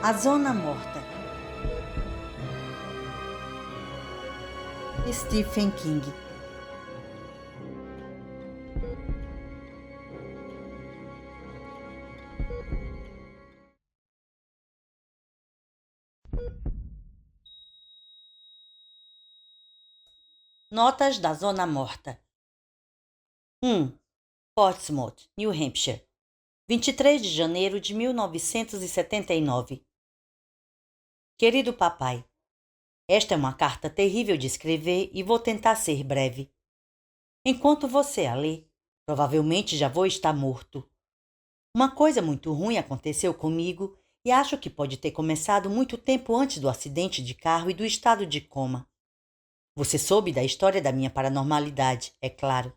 A Zona Morta. Stephen King. Notas da Zona Morta. 1. Portsmouth, New Hampshire, 23 de janeiro de 1979. Querido papai, esta é uma carta terrível de escrever e vou tentar ser breve. Enquanto você a lê, provavelmente já vou estar morto. Uma coisa muito ruim aconteceu comigo e acho que pode ter começado muito tempo antes do acidente de carro e do estado de coma. Você soube da história da minha paranormalidade, é claro.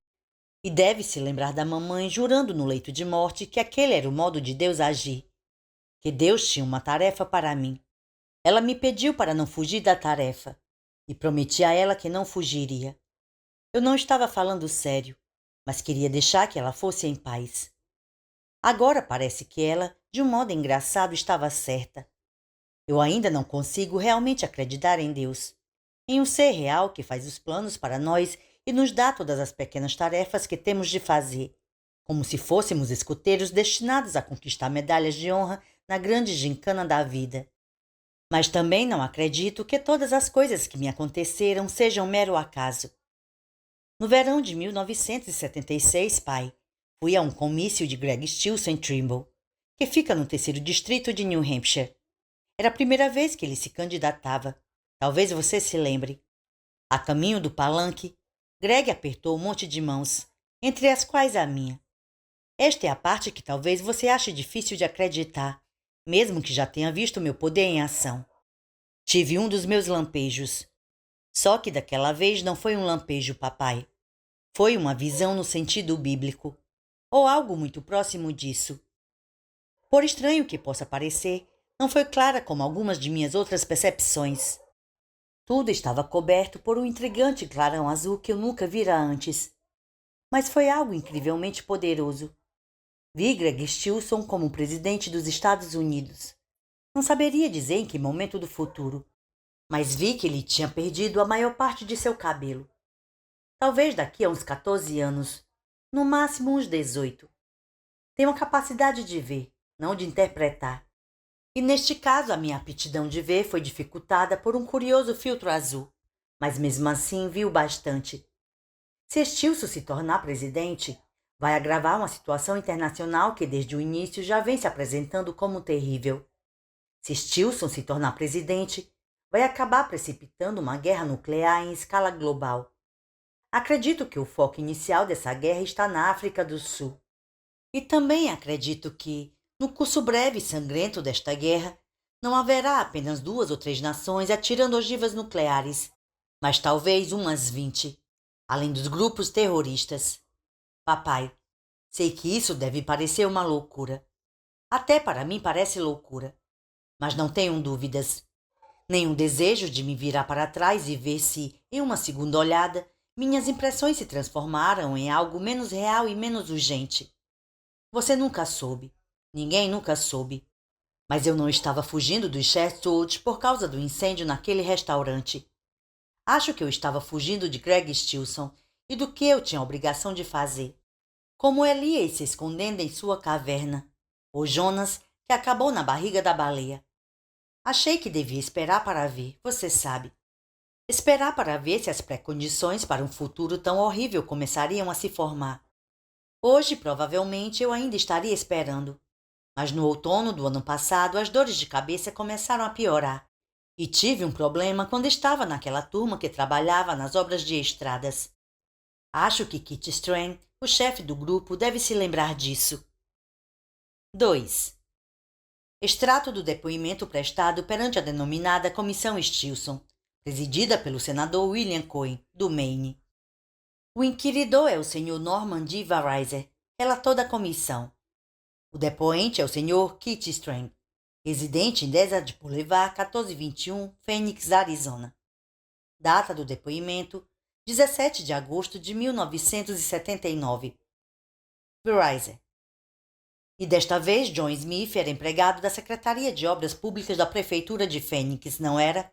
E deve se lembrar da mamãe jurando no leito de morte que aquele era o modo de Deus agir. Que Deus tinha uma tarefa para mim. Ela me pediu para não fugir da tarefa. E prometi a ela que não fugiria. Eu não estava falando sério, mas queria deixar que ela fosse em paz. Agora parece que ela, de um modo engraçado, estava certa. Eu ainda não consigo realmente acreditar em Deus. Em um ser real que faz os planos para nós e nos dá todas as pequenas tarefas que temos de fazer, como se fôssemos escoteiros destinados a conquistar medalhas de honra na grande gincana da vida. Mas também não acredito que todas as coisas que me aconteceram sejam mero acaso. No verão de 1976, pai, fui a um comício de Greg Stilson em Trimble, que fica no 3º distrito de New Hampshire. Era a primeira vez que ele se candidatava. Talvez você se lembre. A caminho do palanque, Greg apertou um monte de mãos, entre as quais a minha. Esta é a parte que talvez você ache difícil de acreditar, mesmo que já tenha visto meu poder em ação. Tive um dos meus lampejos. Só que daquela vez não foi um lampejo, papai. Foi uma visão no sentido bíblico, ou algo muito próximo disso. Por estranho que possa parecer, não foi clara como algumas de minhas outras percepções. Tudo estava coberto por um intrigante clarão azul que eu nunca vira antes. Mas foi algo incrivelmente poderoso. Vi Greg Stilson como presidente dos Estados Unidos. Não saberia dizer em que momento do futuro, mas vi que ele tinha perdido a maior parte de seu cabelo. Talvez daqui a uns 14 anos, no máximo uns 18. Tenho a capacidade de ver, não de interpretar. E neste caso a minha aptidão de ver foi dificultada por um curioso filtro azul, mas mesmo assim viu bastante. Se Stilson se tornar presidente, vai agravar uma situação internacional que desde o início já vem se apresentando como terrível. Se Stilson se tornar presidente, vai acabar precipitando uma guerra nuclear em escala global. Acredito que o foco inicial dessa guerra está na África do Sul. E também acredito que, no curso breve e sangrento desta guerra, não haverá apenas 2 ou 3 nações atirando ogivas nucleares, mas talvez umas 20, além dos grupos terroristas. Papai, sei que isso deve parecer uma loucura. Até para mim parece loucura. Mas não tenho dúvidas. Nenhum desejo de me virar para trás e ver se, em uma segunda olhada, minhas impressões se transformaram em algo menos real e menos urgente. Você nunca soube. Ninguém nunca soube. Mas eu não estava fugindo dos Chatsworth por causa do incêndio naquele restaurante. Acho que eu estava fugindo de Greg Stilson e do que eu tinha a obrigação de fazer. Como Elias se escondendo em sua caverna. Ou Jonas, que acabou na barriga da baleia. Achei que devia esperar para ver, você sabe. Esperar para ver se as pré-condições para um futuro tão horrível começariam a se formar. Hoje, provavelmente, eu ainda estaria esperando. Mas no outono do ano passado, as dores de cabeça começaram a piorar. E tive um problema quando estava naquela turma que trabalhava nas obras de estradas. Acho que Kit Strang, o chefe do grupo, deve se lembrar disso. 2. Extrato do depoimento prestado perante a denominada Comissão Stilson, presidida pelo senador William Cohen, do Maine. O inquiridor é o Sr. Norman D. Varizer, relator da comissão. O depoente é o Sr. Kit Strang, residente em Desert Boulevard 1421, Phoenix, Arizona. Data do depoimento: 17 de agosto de 1979. Varizer: E desta vez John Smith era empregado da Secretaria de Obras Públicas da Prefeitura de Fênix, não era?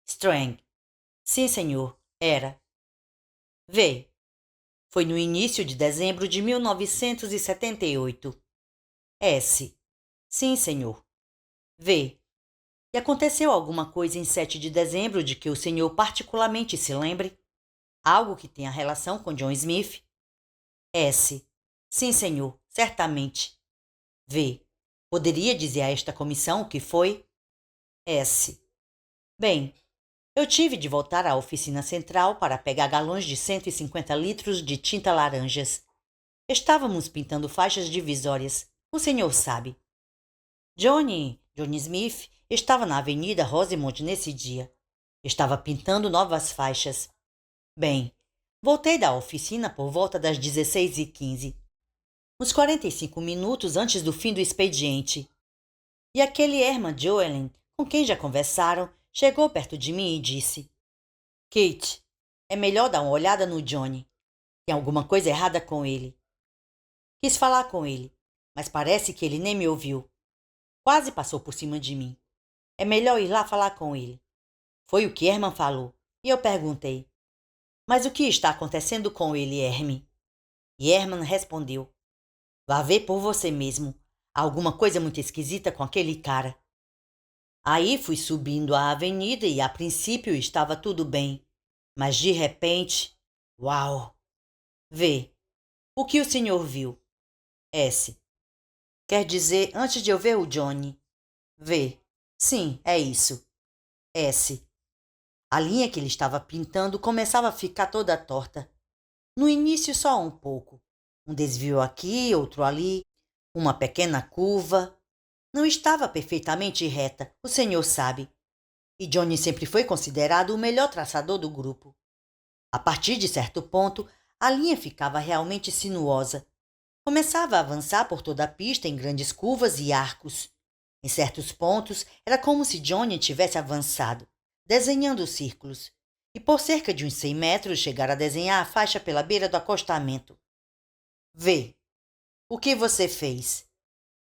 Strang. Sim, senhor, era. V. Foi no início de dezembro de 1978. S. Sim, senhor. V. E aconteceu alguma coisa em 7 de dezembro de que o senhor particularmente se lembre? Algo que tenha relação com John Smith? S. Sim, senhor, certamente. V. Poderia dizer a esta comissão o que foi? S. Bem, eu tive de voltar à oficina central para pegar galões de 150 litros de tinta laranjas. Estávamos pintando faixas divisórias, o senhor sabe. Johnny Smith estava na Avenida Rosemont nesse dia. Estava pintando novas faixas. Bem, voltei da oficina por volta das 16h15, uns 45 minutos antes do fim do expediente. E aquele Herman Joelen, com quem já conversaram, chegou perto de mim e disse: Kate, é melhor dar uma olhada no Johnny. Tem alguma coisa errada com ele. Quis falar com ele, mas parece que ele nem me ouviu. Quase passou por cima de mim. É melhor ir lá falar com ele. Foi o que Herman falou, e eu perguntei: Mas o que está acontecendo com ele, Herman? E Herman respondeu: Vá ver por você mesmo. Há alguma coisa muito esquisita com aquele cara. Aí fui subindo a avenida e a princípio estava tudo bem. Mas de repente, uau! Vê, o que o senhor viu? S. Quer dizer, antes de eu ver o Johnny. V. Sim, é isso. S. A linha que ele estava pintando começava a ficar toda torta. No início só um pouco. Um desvio aqui, outro ali, uma pequena curva. Não estava perfeitamente reta, o senhor sabe. E Johnny sempre foi considerado o melhor traçador do grupo. A partir de certo ponto, a linha ficava realmente sinuosa. Começava a avançar por toda a pista em grandes curvas e arcos. Em certos pontos, era como se Johnny tivesse avançado, desenhando círculos, e por cerca de uns 100 metros chegara a desenhar a faixa pela beira do acostamento. V. O que você fez?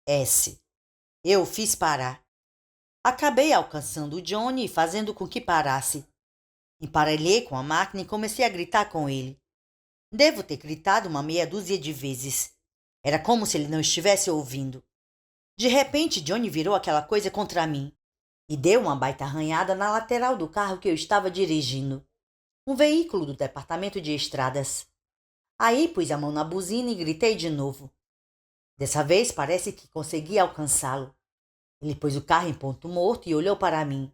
S. Eu fiz parar. Acabei alcançando o Johnny e fazendo com que parasse. Emparelhei com a máquina e comecei a gritar com ele. Devo ter gritado uma meia dúzia de vezes. Era como se ele não estivesse ouvindo. De repente, Johnny virou aquela coisa contra mim e deu uma baita arranhada na lateral do carro que eu estava dirigindo. Um veículo do departamento de estradas. Aí pus a mão na buzina e gritei de novo. Dessa vez parece que consegui alcançá-lo. Ele pôs o carro em ponto morto e olhou para mim.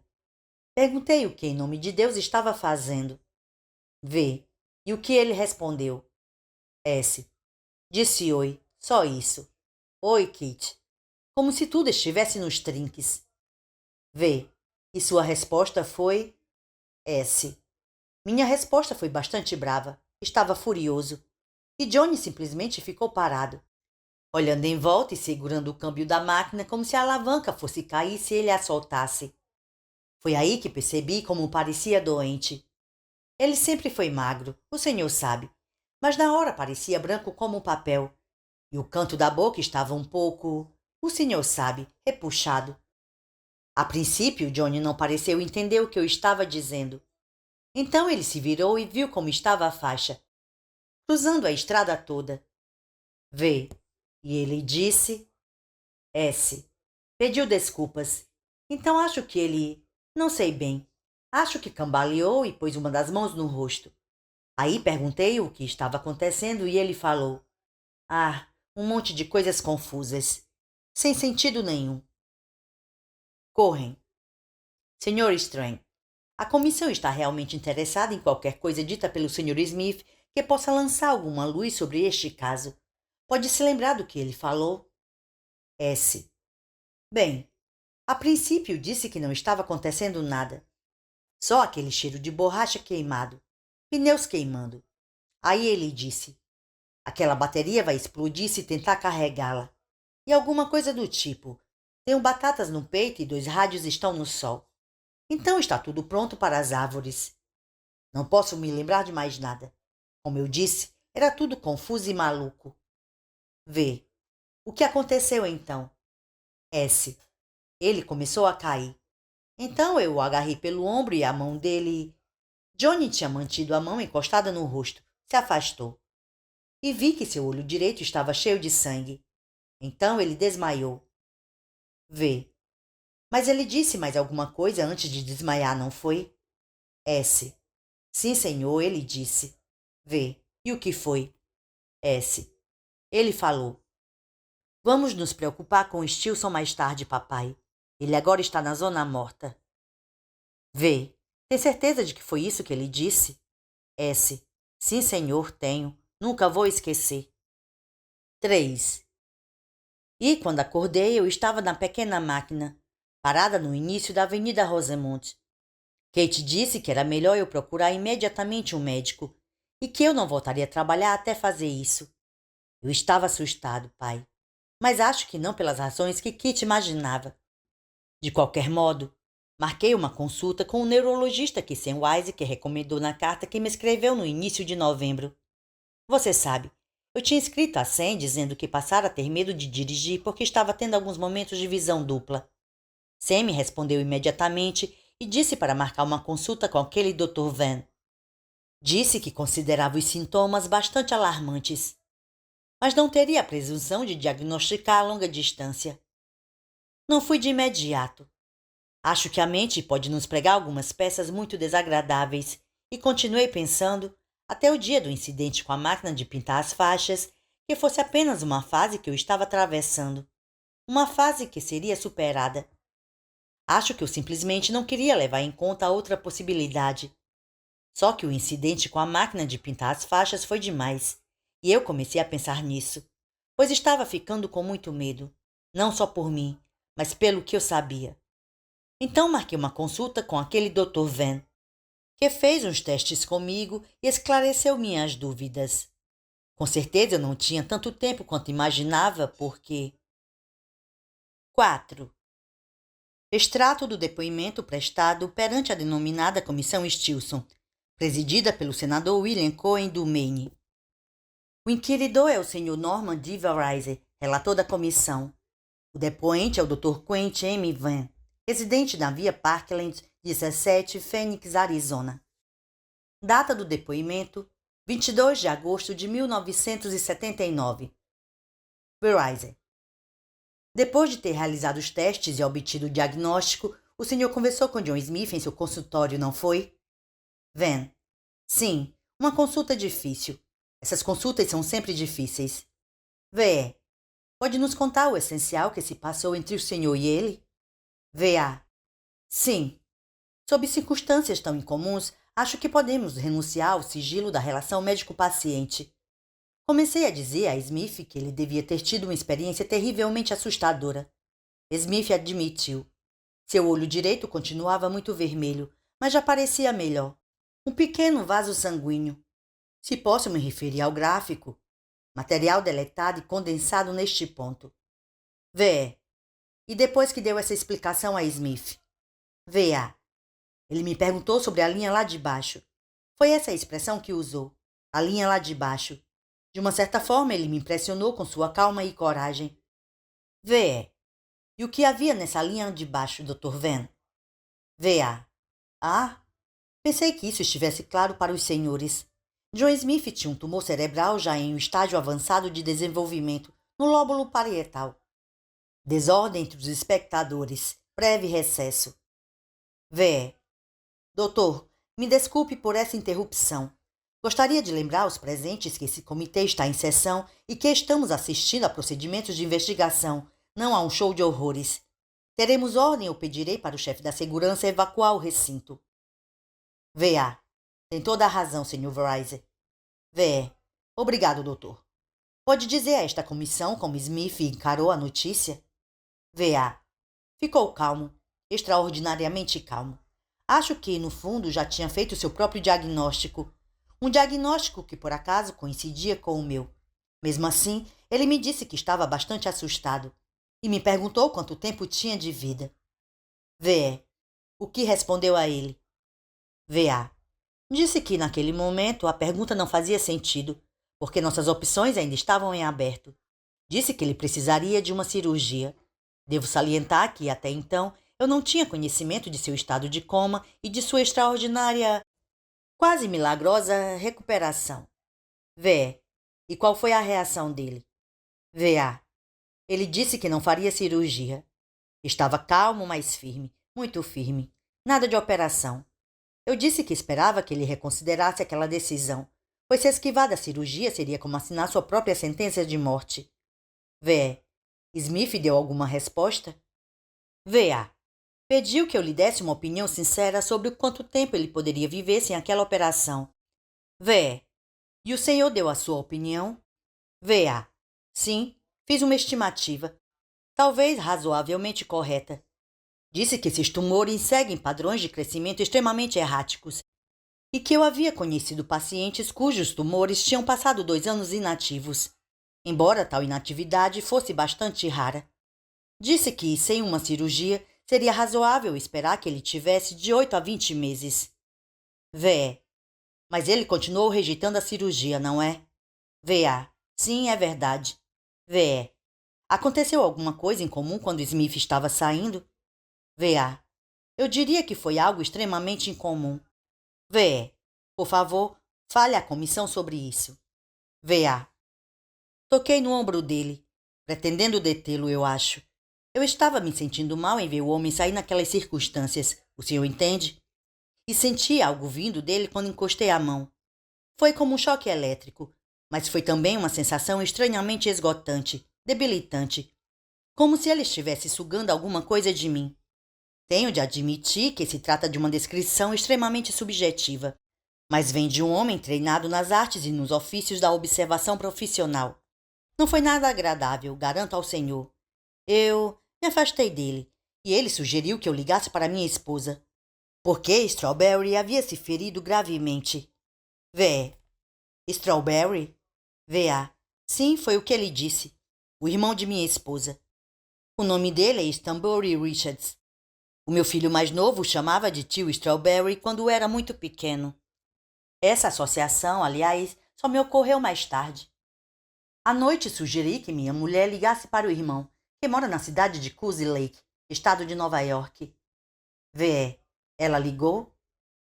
Perguntei o que, em nome de Deus, estava fazendo. V. E o que ele respondeu? S. Disse oi, só isso. Oi, Kit. Como se tudo estivesse nos trinques. V. E sua resposta foi? S. Minha resposta foi bastante brava. Estava furioso. E Johnny simplesmente ficou parado, olhando em volta e segurando o câmbio da máquina como se a alavanca fosse cair se ele a soltasse. Foi aí que percebi como parecia doente. Ele sempre foi magro, o senhor sabe, mas na hora parecia branco como um papel. E o canto da boca estava um pouco, o senhor sabe, repuxado. A princípio, Johnny não pareceu entender o que eu estava dizendo. Então ele se virou e viu como estava a faixa, cruzando a estrada toda. V. E ele disse... S. Pediu desculpas. Então acho que ele... Não sei bem. Acho que cambaleou e pôs uma das mãos no rosto. Aí perguntei o que estava acontecendo e ele falou: Ah, um monte de coisas confusas. Sem sentido nenhum. Correm. Sr. Strang, a comissão está realmente interessada em qualquer coisa dita pelo Sr. Smith que possa lançar alguma luz sobre este caso. Pode se lembrar do que ele falou? S. Bem, a princípio disse que não estava acontecendo nada. Só aquele cheiro de borracha queimado, pneus queimando. Aí ele disse: Aquela bateria vai explodir se tentar carregá-la. E alguma coisa do tipo: Tenho batatas no peito e 2 rádios estão no sol. Então está tudo pronto para as árvores. Não posso me lembrar de mais nada. Como eu disse, era tudo confuso e maluco. V. O que aconteceu então? S. Ele começou a cair. Então eu o agarrei pelo ombro e a mão dele... Johnny tinha mantido a mão encostada no rosto. Se afastou. E vi que seu olho direito estava cheio de sangue. Então ele desmaiou. V. Mas ele disse mais alguma coisa antes de desmaiar, não foi? S. Sim, senhor, ele disse. V. E o que foi? S. Ele falou. Vamos nos preocupar com Stilson mais tarde, papai. Ele agora está na zona morta. V. Tem certeza de que foi isso que ele disse? S. Sim, senhor, tenho. Nunca vou esquecer. 3. E quando acordei, eu estava na pequena máquina, parada no início da Avenida Rosemont. Kate disse que era melhor eu procurar imediatamente um médico e que eu não voltaria a trabalhar até fazer isso. Eu estava assustado, pai, mas acho que não pelas razões que Kate imaginava. De qualquer modo, marquei uma consulta com o neurologista que Sam Wise que recomendou na carta que me escreveu no início de novembro. Você sabe, eu tinha escrito a Sam dizendo que passara a ter medo de dirigir porque estava tendo alguns momentos de visão dupla. Sam me respondeu imediatamente e disse para marcar uma consulta com aquele Dr. Van. Disse que considerava os sintomas bastante alarmantes, mas não teria a presunção de diagnosticar a longa distância. Não fui de imediato. Acho que a mente pode nos pregar algumas peças muito desagradáveis e continuei pensando, até o dia do incidente com a máquina de pintar as faixas, que fosse apenas uma fase que eu estava atravessando. Uma fase que seria superada. Acho que eu simplesmente não queria levar em conta a outra possibilidade. Só que o incidente com a máquina de pintar as faixas foi demais, e eu comecei a pensar nisso, pois estava ficando com muito medo, não só por mim, mas pelo que eu sabia. Então marquei uma consulta com aquele Dr. Van, que fez uns testes comigo e esclareceu minhas dúvidas. Com certeza eu não tinha tanto tempo quanto imaginava, porque... 4. Extrato do depoimento prestado perante a denominada Comissão Stilson, presidida pelo senador William Cohen do Maine. O inquiridor é o Sr. Norman D. Valriser, relator da comissão. O depoente é o Dr. Quentin M. Van, residente na Via Parkland, 17, Phoenix, Arizona. Data do depoimento, 22 de agosto de 1979. Valriser. Depois de ter realizado os testes e obtido o diagnóstico, o senhor conversou com John Smith em seu consultório, não foi? Van. Sim, uma consulta difícil. Essas consultas são sempre difíceis. V. Pode nos contar o essencial que se passou entre o senhor e ele? V.A. Sim. Sob circunstâncias tão incomuns, acho que podemos renunciar ao sigilo da relação médico-paciente. Comecei a dizer a Smith que ele devia ter tido uma experiência terrivelmente assustadora. Smith admitiu. Seu olho direito continuava muito vermelho, mas já parecia melhor. Um pequeno vaso sanguíneo. Se posso me referir ao gráfico, material deletado e condensado neste ponto. V. E depois que deu essa explicação a Smith? V.A. Ele me perguntou sobre a linha lá de baixo. Foi essa a expressão que usou. A linha lá de baixo. De uma certa forma, ele me impressionou com sua calma e coragem. V.E. E o que havia nessa linha de baixo, Dr. Van? V.A. Ah, pensei que isso estivesse claro para os senhores. John Smith tinha um tumor cerebral já em um estágio avançado de desenvolvimento no lóbulo parietal. Desordem entre os espectadores. Breve recesso. V.E. Doutor, me desculpe por essa interrupção. Gostaria de lembrar aos presentes que esse comitê está em sessão e que estamos assistindo a procedimentos de investigação, não a um show de horrores. Teremos ordem ou pedirei para o chefe da segurança evacuar o recinto. V.A. Tem toda a razão, Sr. Valriser. V.E. Obrigado, doutor. Pode dizer a esta comissão como Smith encarou a notícia? V.A. Ficou calmo, extraordinariamente calmo. Acho que, no fundo, já tinha feito seu próprio diagnóstico. Um diagnóstico que, por acaso, coincidia com o meu. Mesmo assim, ele me disse que estava bastante assustado e me perguntou quanto tempo tinha de vida. V.E. O que respondeu a ele? V.A. Disse que, naquele momento, a pergunta não fazia sentido, porque nossas opções ainda estavam em aberto. Disse que ele precisaria de uma cirurgia. Devo salientar que, até então, eu não tinha conhecimento de seu estado de coma e de sua extraordinária, quase milagrosa recuperação. V. E qual foi a reação dele? V.A. Ele disse que não faria cirurgia. Estava calmo, mas firme, muito firme. Nada de operação. Eu disse que esperava que ele reconsiderasse aquela decisão, pois se esquivar da cirurgia seria como assinar sua própria sentença de morte. V. Smith deu alguma resposta? V.A. Pediu que eu lhe desse uma opinião sincera sobre o quanto tempo ele poderia viver sem aquela operação. V. E o senhor deu a sua opinião? V.A. Sim, fiz uma estimativa, talvez razoavelmente correta. Disse que esses tumores seguem padrões de crescimento extremamente erráticos e que eu havia conhecido pacientes cujos tumores tinham passado 2 anos inativos, embora tal inatividade fosse bastante rara. Disse que, sem uma cirurgia, seria razoável esperar que ele tivesse de 8 a 20 meses. V.E. Mas ele continuou rejeitando a cirurgia, não é? V.A. Sim, é verdade. V.E. Aconteceu alguma coisa em comum quando Smith estava saindo? V.A. Eu diria que foi algo extremamente incomum. V.E. Por favor, fale à comissão sobre isso. V.A. Toquei no ombro dele, pretendendo detê-lo, eu acho. Eu estava me sentindo mal em ver o homem sair naquelas circunstâncias, o senhor entende? E senti algo vindo dele quando encostei a mão. Foi como um choque elétrico, mas foi também uma sensação estranhamente esgotante, debilitante, como se ele estivesse sugando alguma coisa de mim. Tenho de admitir que se trata de uma descrição extremamente subjetiva, mas vem de um homem treinado nas artes e nos ofícios da observação profissional. Não foi nada agradável, garanto ao senhor. Eu me afastei dele, e ele sugeriu que eu ligasse para minha esposa, porque Strawberry havia se ferido gravemente. V. Strawberry? V.A. Sim, foi o que ele disse. O irmão de minha esposa. O nome dele é Stanbury Richards. O meu filho mais novo o chamava de tio Strawberry quando era muito pequeno. Essa associação, aliás, só me ocorreu mais tarde. À noite sugeri que minha mulher ligasse para o irmão, que mora na cidade de Coos Lake, estado de Nova York. V.E. Ela ligou?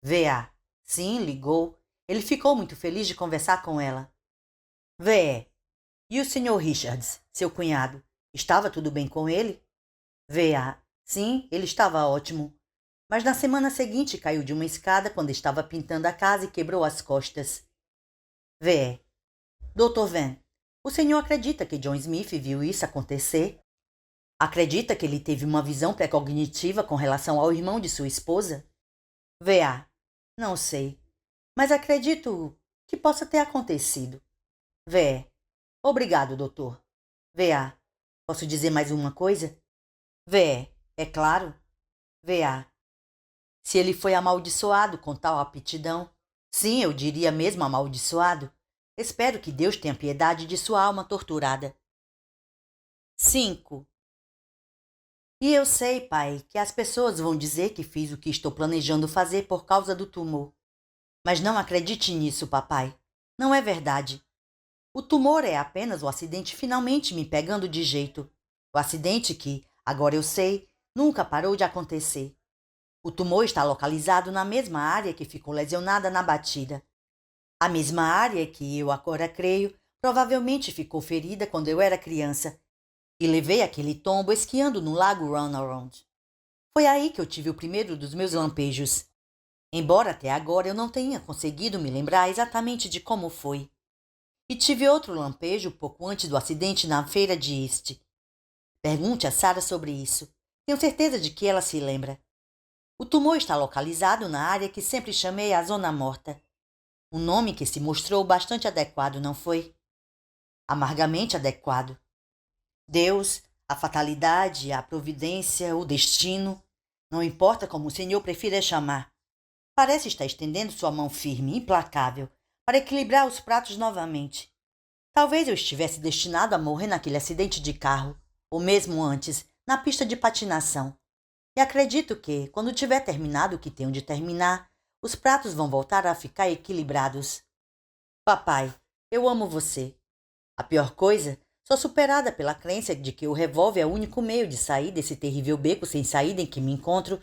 V.A. Sim, ligou. Ele ficou muito feliz de conversar com ela. V.E. E o Sr. Richards, seu cunhado, estava tudo bem com ele? V.A. Sim, ele estava ótimo. Mas na semana seguinte caiu de uma escada quando estava pintando a casa e quebrou as costas. V.E. Dr. Van, o senhor acredita que John Smith viu isso acontecer? Acredita que ele teve uma visão pré-cognitiva com relação ao irmão de sua esposa? V.A. Não sei, mas acredito que possa ter acontecido. V.E. Obrigado, doutor. V.A. Posso dizer mais uma coisa? V.E. É claro. V.A. Se ele foi amaldiçoado com tal aptidão, sim, eu diria mesmo amaldiçoado, espero que Deus tenha piedade de sua alma torturada. 5. E eu sei, pai, que as pessoas vão dizer que fiz o que estou planejando fazer por causa do tumor. Mas não acredite nisso, papai. Não é verdade. O tumor é apenas o acidente finalmente me pegando de jeito. O acidente que, agora eu sei, nunca parou de acontecer. O tumor está localizado na mesma área que ficou lesionada na batida. A mesma área que eu agora creio provavelmente ficou ferida quando eu era criança e levei aquele tombo esquiando no lago Runaround. Foi aí que eu tive o primeiro dos meus lampejos. Embora até agora eu não tenha conseguido me lembrar exatamente de como foi. E tive outro lampejo pouco antes do acidente na feira de East. Pergunte a Sarah sobre isso. Tenho certeza de que ela se lembra. O tumor está localizado na área que sempre chamei a Zona Morta. Um nome que se mostrou bastante adequado, não foi? Amargamente adequado. Deus, a fatalidade, a providência, o destino, não importa como o Senhor prefira chamar, parece estar estendendo sua mão firme, implacável, para equilibrar os pratos novamente. Talvez eu estivesse destinado a morrer naquele acidente de carro, ou mesmo antes, na pista de patinação. E acredito que, quando tiver terminado o que tenho de terminar, os pratos vão voltar a ficar equilibrados. Papai, eu amo você. A pior coisa Sou superada pela crença de que o revólver é o único meio de sair desse terrível beco sem saída em que me encontro.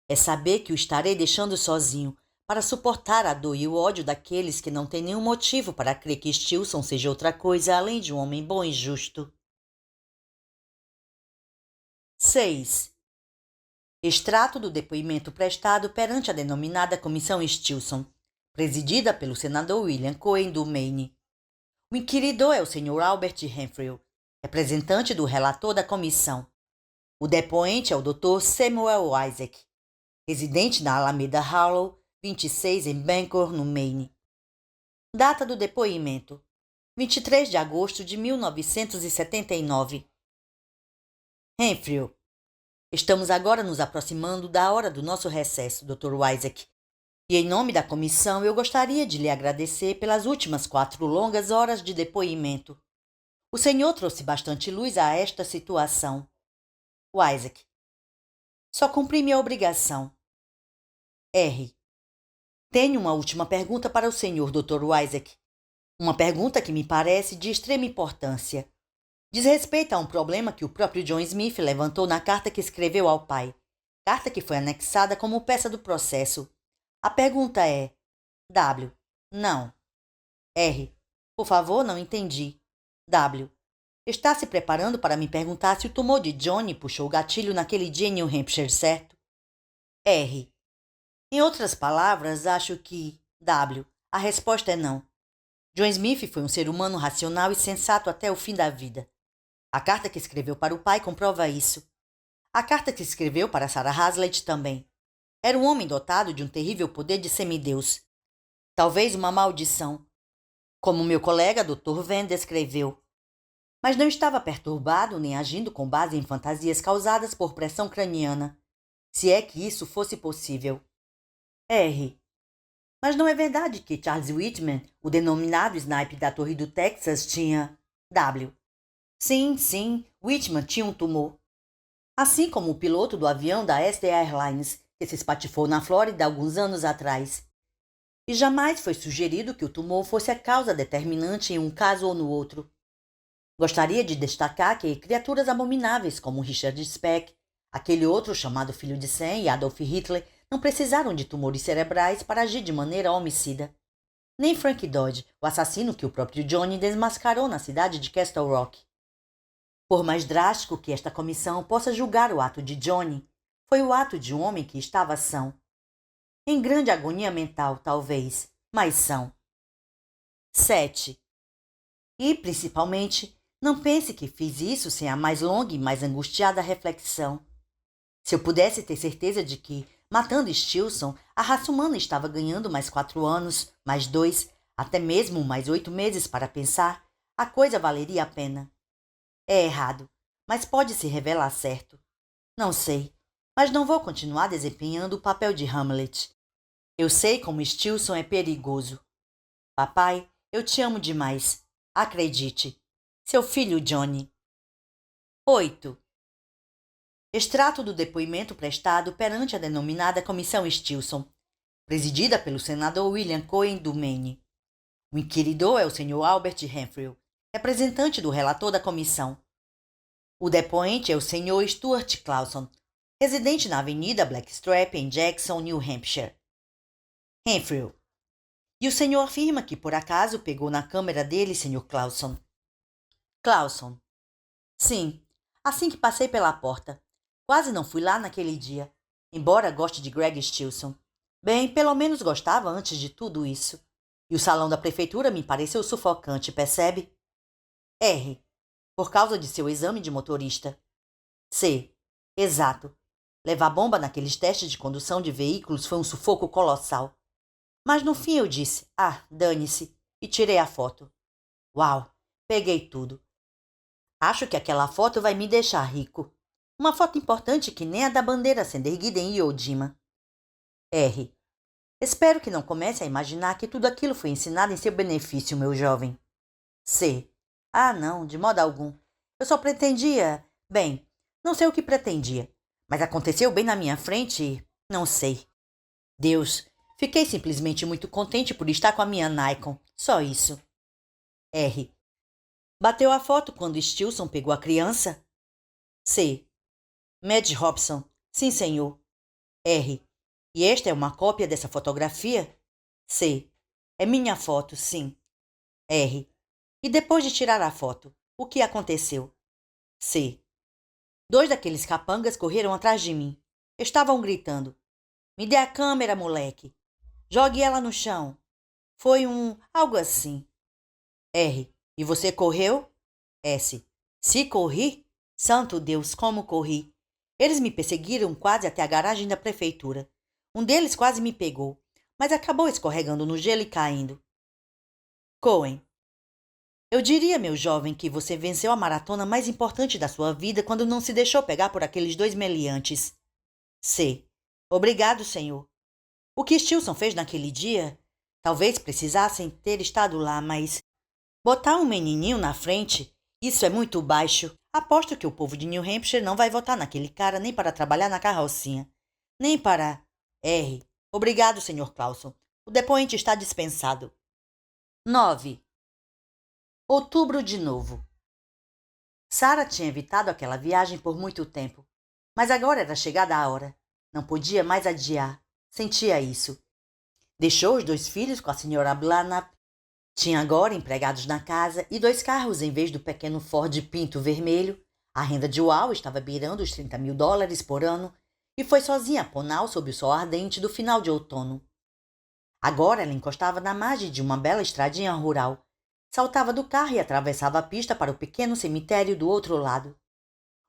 É saber que o estarei deixando sozinho para suportar a dor e o ódio daqueles que não têm nenhum motivo para crer que Stilson seja outra coisa além de um homem bom e justo. 6. Extrato do depoimento prestado perante a denominada Comissão Stilson, presidida pelo senador William Cohen do Maine. O inquiridor é o Sr. Albert Renfrew, representante do relator da comissão. O depoente é o Dr. Samuel Isaac, residente na Alameda Harlow, 26, em Bangor, no Maine. Data do depoimento: 23 de agosto de 1979. Renfrew: estamos agora nos aproximando da hora do nosso recesso, Dr. Isaac. E em nome da comissão eu gostaria de lhe agradecer pelas últimas 4 longas horas de depoimento. O senhor trouxe bastante luz a esta situação. O Isaac: só cumpri minha obrigação. R. Tenho uma última pergunta para o senhor, Dr. Isaac. Uma pergunta que me parece de extrema importância. Diz respeito a um problema que o próprio John Smith levantou na carta que escreveu ao pai. Carta que foi anexada como peça do processo. A pergunta é: W. Não. R. Por favor, não entendi. W. Está se preparando para me perguntar se o tumor de Johnny puxou o gatilho naquele dia em New Hampshire, certo? R. Em outras palavras, acho que... W. A resposta é não. John Smith foi um ser humano racional e sensato até o fim da vida. A carta que escreveu para o pai comprova isso. A carta que escreveu para Sarah Hazlitt também. Era um homem dotado de um terrível poder de semideus. Talvez uma maldição, como meu colega Dr. Venn descreveu. Mas não estava perturbado nem agindo com base em fantasias causadas por pressão craniana, se é que isso fosse possível. R. Mas não é verdade que Charles Whitman, o denominado sniper da Torre do Texas, tinha... W. Sim, Whitman tinha um tumor. Assim como o piloto do avião da SD Airlines, que se espatifou na Flórida alguns anos atrás. E jamais foi sugerido que o tumor fosse a causa determinante em um caso ou no outro. Gostaria de destacar que criaturas abomináveis como Richard Speck, aquele outro chamado filho de Sam e Adolf Hitler, não precisaram de tumores cerebrais para agir de maneira homicida. Nem Frank Dodge, o assassino que o próprio Johnny desmascarou na cidade de Castle Rock. Por mais drástico que esta comissão possa julgar o ato de Johnny, foi o ato de um homem que estava são. Em grande agonia mental, talvez, mas são. 7. E, principalmente, não pense que fiz isso sem a mais longa e mais angustiada reflexão. Se eu pudesse ter certeza de que, matando Stilson, a raça humana estava ganhando mais 4 anos, mais 2, até mesmo mais 8 meses para pensar, a coisa valeria a pena. É errado, mas pode se revelar certo. Não sei, mas não vou continuar desempenhando o papel de Hamlet. Eu sei como Stilson é perigoso. Papai, eu te amo demais. Acredite. Seu filho Johnny. 8. Extrato do depoimento prestado perante a denominada Comissão Stilson, presidida pelo senador William Cohen do Maine. O inquiridor é o Sr. Albert Renfrew, representante do relator da comissão. O depoente é o Sr. Stuart Clauson, residente na Avenida Blackstrap, em Jackson, New Hampshire. Renfrew: e o senhor afirma que por acaso pegou na câmera dele, Sr. Clauson? Clauson: sim, assim que passei pela porta. Quase não fui lá naquele dia, embora goste de Greg Stilson. Bem, pelo menos gostava antes de tudo isso. E o salão da prefeitura me pareceu sufocante, percebe? R. Por causa de seu exame de motorista. C. Exato. Levar bomba naqueles testes de condução de veículos foi um sufoco colossal. Mas no fim eu disse, dane-se, e tirei a foto. Uau, peguei tudo. Acho que aquela foto vai me deixar rico. Uma foto importante que nem a da bandeira sendo erguida em Iwo Jima. R. Espero que não comece a imaginar que tudo aquilo foi ensinado em seu benefício, meu jovem. C. Não, de modo algum. Eu só pretendia... Bem, não sei o que pretendia, mas aconteceu bem na minha frente e... não sei. Deus, fiquei simplesmente muito contente por estar com a minha Nikon. Só isso. R. Bateu a foto quando Stilson pegou a criança? C. Madge Hobson. Sim, senhor. R. E esta é uma cópia dessa fotografia? C. É minha foto, sim. R. E depois de tirar a foto, o que aconteceu? C. 2 daqueles capangas correram atrás de mim. Estavam gritando: "Me dê a câmera, moleque! Jogue ela no chão!" Foi algo assim. R. E você correu? S. Se corri? Santo Deus, como corri! Eles me perseguiram quase até a garagem da prefeitura. Um deles quase me pegou, mas acabou escorregando no gelo e caindo. Cohen. Eu diria, meu jovem, que você venceu a maratona mais importante da sua vida quando não se deixou pegar por aqueles 2 meliantes. C. Obrigado, senhor. O que Stilson fez naquele dia? Talvez precisassem ter estado lá, mas botar um menininho na frente, isso é muito baixo. Aposto que o povo de New Hampshire não vai votar naquele cara nem para trabalhar na carrocinha, nem para... R. Obrigado, senhor Clauson. O depoente está dispensado. 9. Outubro de novo. Sarah tinha evitado aquela viagem por muito tempo, mas agora era chegada a hora. Não podia mais adiar. Sentia isso. Deixou os 2 filhos com a senhora Blanap. Tinha agora empregados na casa e 2 carros em vez do pequeno Ford Pinto vermelho. A renda de Uau estava beirando os $30.000 por ano e foi sozinha a Ponal sob o sol ardente do final de outono. Agora ela encostava na margem de uma bela estradinha rural, saltava do carro e atravessava a pista para o pequeno cemitério do outro lado.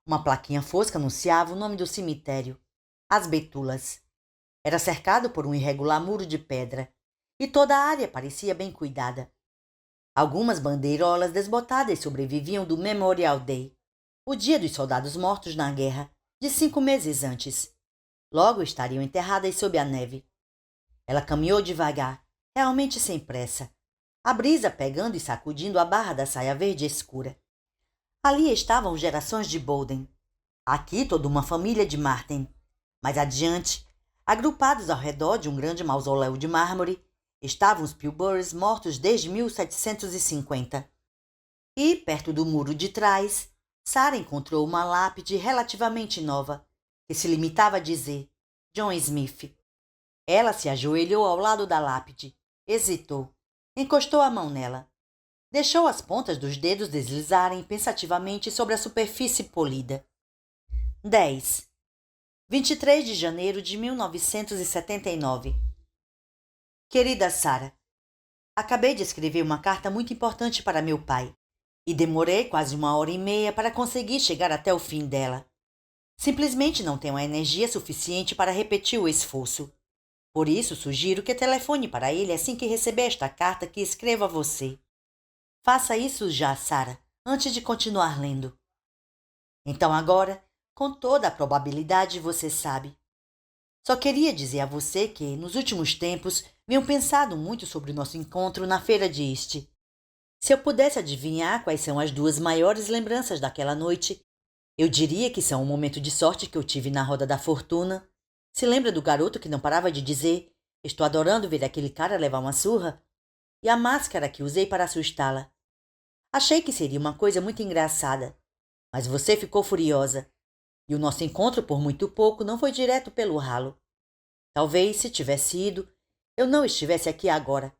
Uma plaquinha fosca anunciava o nome do cemitério: As Betulas. Era cercado por um irregular muro de pedra e toda a área parecia bem cuidada. Algumas bandeirolas desbotadas sobreviviam do Memorial Day, o dia dos soldados mortos na guerra, de 5 meses antes. Logo estariam enterradas sob a neve. Ela caminhou devagar, realmente sem pressa, a brisa pegando e sacudindo a barra da saia verde escura. Ali estavam gerações de Bolden. Aqui toda uma família de Martin. Mais adiante, agrupados ao redor de um grande mausoléu de mármore, estavam os Pilburys mortos desde 1750. E, perto do muro de trás, Sarah encontrou uma lápide relativamente nova, que se limitava a dizer John Smith. Ela se ajoelhou ao lado da lápide, hesitou, encostou a mão nela. Deixou as pontas dos dedos deslizarem pensativamente sobre a superfície polida. 10. 23 de janeiro de 1979. Querida Sarah, acabei de escrever uma carta muito importante para meu pai e demorei quase 1h30 para conseguir chegar até o fim dela. Simplesmente não tenho a energia suficiente para repetir o esforço. Por isso, sugiro que telefone para ele assim que receber esta carta que escrevo a você. Faça isso já, Sarah, antes de continuar lendo. Então agora, com toda a probabilidade, você sabe. Só queria dizer a você que, nos últimos tempos, venho pensado muito sobre o nosso encontro na feira de East. Se eu pudesse adivinhar quais são as 2 maiores lembranças daquela noite, eu diria que são o momento de sorte que eu tive na roda da fortuna. Se lembra do garoto que não parava de dizer: "Estou adorando ver aquele cara levar uma surra"? E a máscara que usei para assustá-la. Achei que seria uma coisa muito engraçada, mas você ficou furiosa. E o nosso encontro, por muito pouco, não foi direto pelo ralo. Talvez, se tivesse ido, eu não estivesse aqui agora,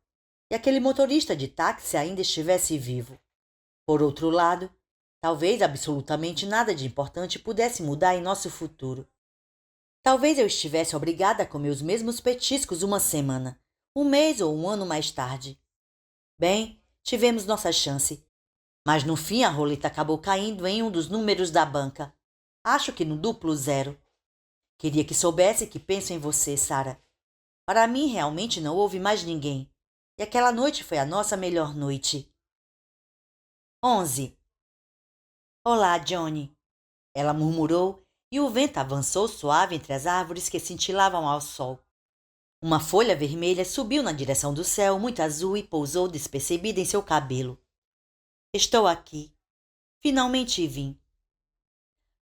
e aquele motorista de táxi ainda estivesse vivo. Por outro lado, talvez absolutamente nada de importante pudesse mudar em nosso futuro. Talvez eu estivesse obrigada a comer os mesmos petiscos uma semana, um mês ou um ano mais tarde. Bem, tivemos nossa chance. Mas no fim a roleta acabou caindo em um dos números da banca. Acho que no duplo 0. Queria que soubesse que penso em você, Sarah. Para mim realmente não houve mais ninguém. E aquela noite foi a nossa melhor noite. 11. Olá, Johnny. Ela murmurou e o vento avançou suave entre as árvores que cintilavam ao sol. Uma folha vermelha subiu na direção do céu muito azul e pousou despercebida em seu cabelo. Estou aqui. Finalmente vim.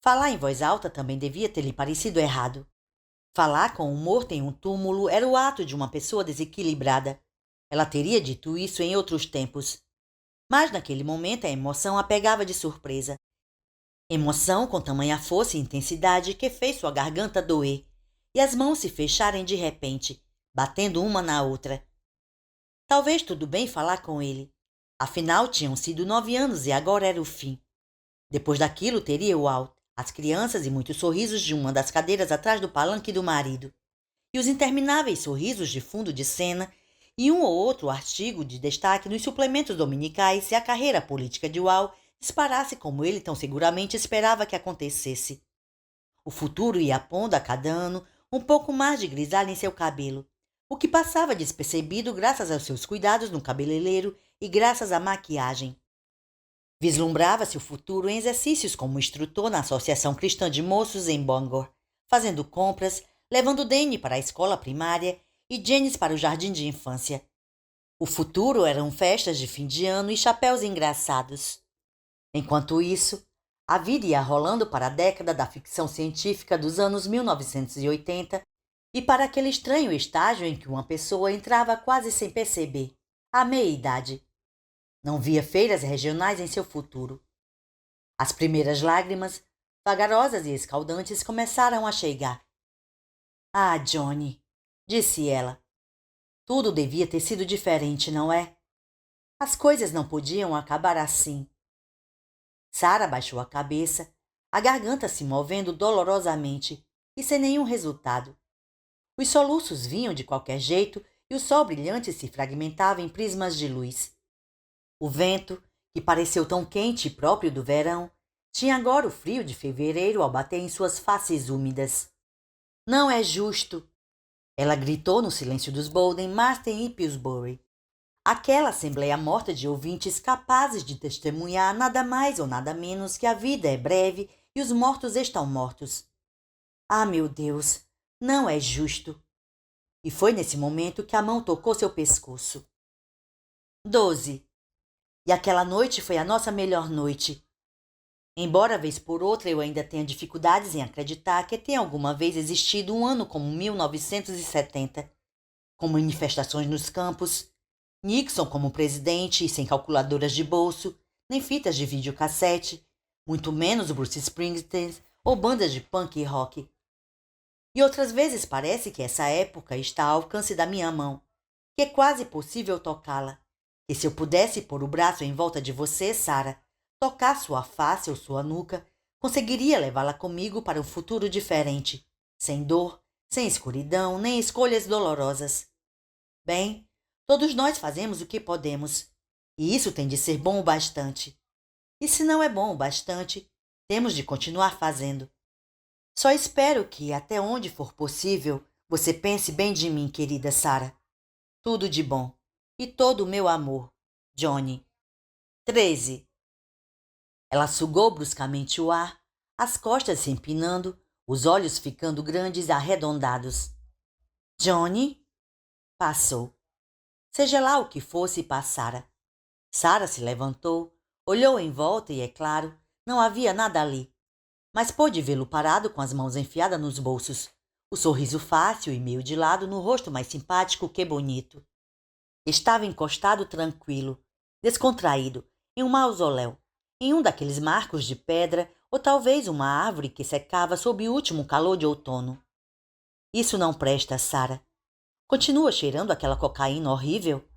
Falar em voz alta também devia ter lhe parecido errado. Falar com um morto em um túmulo era o ato de uma pessoa desequilibrada. Ela teria dito isso em outros tempos. Mas naquele momento a emoção a pegava de surpresa. Emoção com tamanha força e intensidade que fez sua garganta doer e as mãos se fecharem de repente, batendo uma na outra. Talvez tudo bem falar com ele. Afinal, tinham sido 9 anos e agora era o fim. Depois daquilo, teria o Walt, as crianças e muitos sorrisos de uma das cadeiras atrás do palanque do marido. E os intermináveis sorrisos de fundo de cena e um ou outro artigo de destaque nos suplementos dominicais se a carreira política de Walt disparasse como ele tão seguramente esperava que acontecesse. O futuro ia pondo a cada ano um pouco mais de grisalha em seu cabelo, o que passava despercebido graças aos seus cuidados no cabeleireiro e graças à maquiagem. Vislumbrava-se o futuro em exercícios como instrutor na Associação Cristã de Moços em Bangor, fazendo compras, levando Danny para a escola primária e Janice para o jardim de infância. O futuro eram festas de fim de ano e chapéus engraçados. Enquanto isso, a vida ia rolando para a década da ficção científica dos anos 1980 e para aquele estranho estágio em que uma pessoa entrava quase sem perceber, à meia-idade. Não via feiras regionais em seu futuro. As primeiras lágrimas, vagarosas e escaldantes, começaram a chegar. Ah, Johnny, disse ela. Tudo devia ter sido diferente, não é? As coisas não podiam acabar assim. Sarah baixou a cabeça, a garganta se movendo dolorosamente e sem nenhum resultado. Os soluços vinham de qualquer jeito e o sol brilhante se fragmentava em prismas de luz. O vento, que pareceu tão quente e próprio do verão, tinha agora o frio de fevereiro ao bater em suas faces úmidas. Não é justo! Ela gritou no silêncio dos Bowden, Marsden e Pillsbury. Aquela assembleia morta de ouvintes capazes de testemunhar nada mais ou nada menos que a vida é breve e os mortos estão mortos. Ah, meu Deus, não é justo! E foi nesse momento que a mão tocou seu pescoço. 12. E aquela noite foi a nossa melhor noite. Embora vez por outra eu ainda tenha dificuldades em acreditar que tenha alguma vez existido um ano como 1970, com manifestações nos campos, Nixon como presidente e sem calculadoras de bolso, nem fitas de videocassete, muito menos Bruce Springsteen ou bandas de punk e rock. E outras vezes parece que essa época está ao alcance da minha mão, que é quase possível tocá-la. E se eu pudesse pôr o braço em volta de você, Sarah, tocar sua face ou sua nuca, conseguiria levá-la comigo para um futuro diferente, sem dor, sem escuridão, nem escolhas dolorosas. Bem, todos nós fazemos o que podemos, e isso tem de ser bom o bastante. E se não é bom o bastante, temos de continuar fazendo. Só espero que, até onde for possível, você pense bem de mim, querida Sarah. Tudo de bom. E todo o meu amor. Johnny. 13. Ela sugou bruscamente o ar, as costas se empinando, os olhos ficando grandes e arredondados. Johnny? Passou. Seja lá o que fosse, passara. Sarah se levantou, olhou em volta e, é claro, não havia nada ali. Mas pôde vê-lo parado com as mãos enfiadas nos bolsos, o sorriso fácil e meio de lado no rosto mais simpático que bonito. Estava encostado tranquilo, descontraído, em um mausoléu, em um daqueles marcos de pedra ou talvez uma árvore que secava sob o último calor de outono. Isso não presta, Sarah. Continua cheirando aquela cocaína horrível?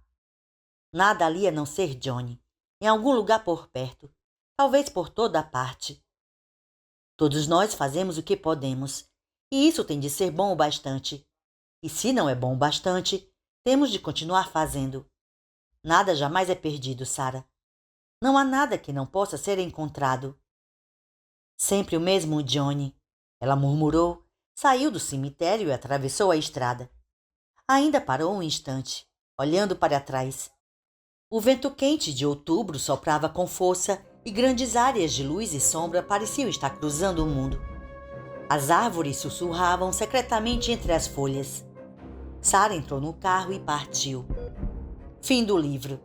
Nada ali a não ser Johnny, em algum lugar por perto, talvez por toda a parte. Todos nós fazemos o que podemos, e isso tem de ser bom o bastante. E se não é bom o bastante, temos de continuar fazendo. Nada jamais é perdido, Sarah. Não há nada que não possa ser encontrado. Sempre o mesmo Johnny, ela murmurou, saiu do cemitério e atravessou a estrada. Ainda parou um instante, olhando para trás. O vento quente de outubro soprava com força e grandes áreas de luz e sombra pareciam estar cruzando o mundo. As árvores sussurravam secretamente entre as folhas. Sarah entrou no carro e partiu. Fim do livro.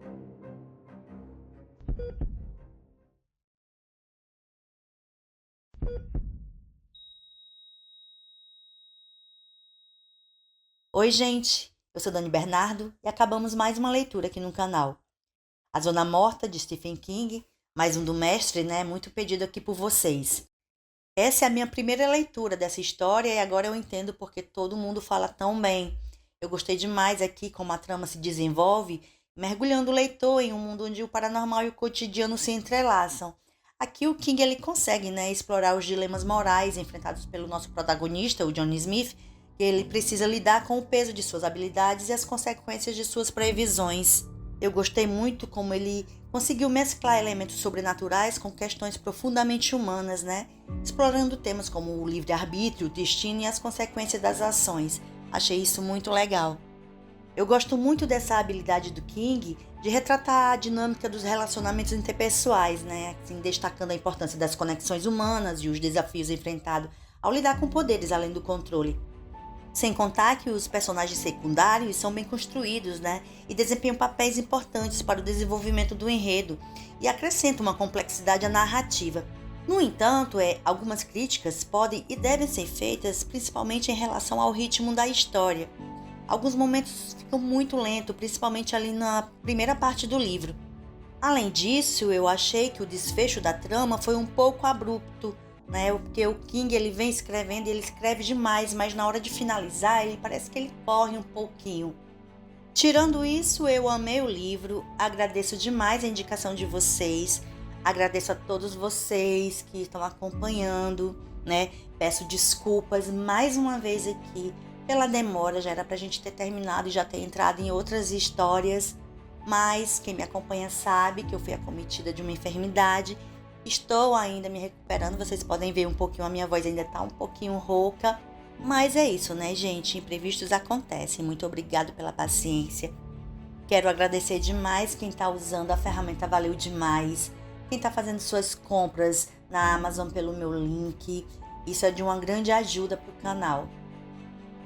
Oi, gente! Eu sou Dani Bernardo e acabamos mais uma leitura aqui no canal. A Zona Morta, de Stephen King, mais um do mestre, né? Muito pedido aqui por vocês. Essa é a minha primeira leitura dessa história e agora eu entendo porque todo mundo fala tão bem. Eu gostei demais aqui como a trama se desenvolve, mergulhando o leitor em um mundo onde o paranormal e o cotidiano se entrelaçam. Aqui o King ele consegue, né, explorar os dilemas morais enfrentados pelo nosso protagonista, o Johnny Smith, que ele precisa lidar com o peso de suas habilidades e as consequências de suas previsões. Eu gostei muito como ele conseguiu mesclar elementos sobrenaturais com questões profundamente humanas, né? Explorando temas como o livre-arbítrio, o destino e as consequências das ações. Achei isso muito legal. Eu gosto muito dessa habilidade do King de retratar a dinâmica dos relacionamentos interpessoais, né? Assim, destacando a importância das conexões humanas e os desafios enfrentados ao lidar com poderes além do controle. Sem contar que os personagens secundários são bem construídos, né? E desempenham papéis importantes para o desenvolvimento do enredo e acrescentam uma complexidade à narrativa. No entanto, algumas críticas podem e devem ser feitas principalmente em relação ao ritmo da história. Alguns momentos ficam muito lentos, principalmente ali na primeira parte do livro. Além disso, eu achei que o desfecho da trama foi um pouco abrupto, né? Porque o King ele vem escrevendo e ele escreve demais, mas na hora de finalizar, ele parece que ele corre um pouquinho. Tirando isso, eu amei o livro, agradeço demais a indicação de vocês, agradeço a todos vocês que estão acompanhando, né? Peço desculpas mais uma vez aqui pela demora, já era pra gente ter terminado e já ter entrado em outras histórias, mas quem me acompanha sabe que eu fui acometida de uma enfermidade. Estou ainda me recuperando, vocês podem ver um pouquinho, a minha voz ainda tá um pouquinho rouca, mas é isso, né, gente? Imprevistos acontecem. Muito obrigado pela paciência. Quero agradecer demais quem tá usando a ferramenta, valeu demais. Quem tá fazendo suas compras na Amazon pelo meu link, isso é de uma grande ajuda pro canal.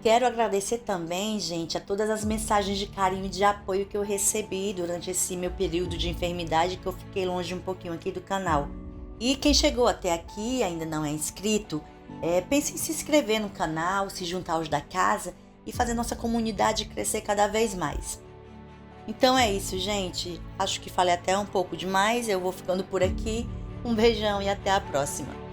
Quero agradecer também, gente, a todas as mensagens de carinho e de apoio que eu recebi durante esse meu período de enfermidade, que eu fiquei longe um pouquinho aqui do canal. E quem chegou até aqui e ainda não é inscrito, pense em se inscrever no canal, se juntar aos da casa e fazer nossa comunidade crescer cada vez mais. Então é isso, gente. Acho que falei até um pouco demais, eu vou ficando por aqui. Um beijão e até a próxima.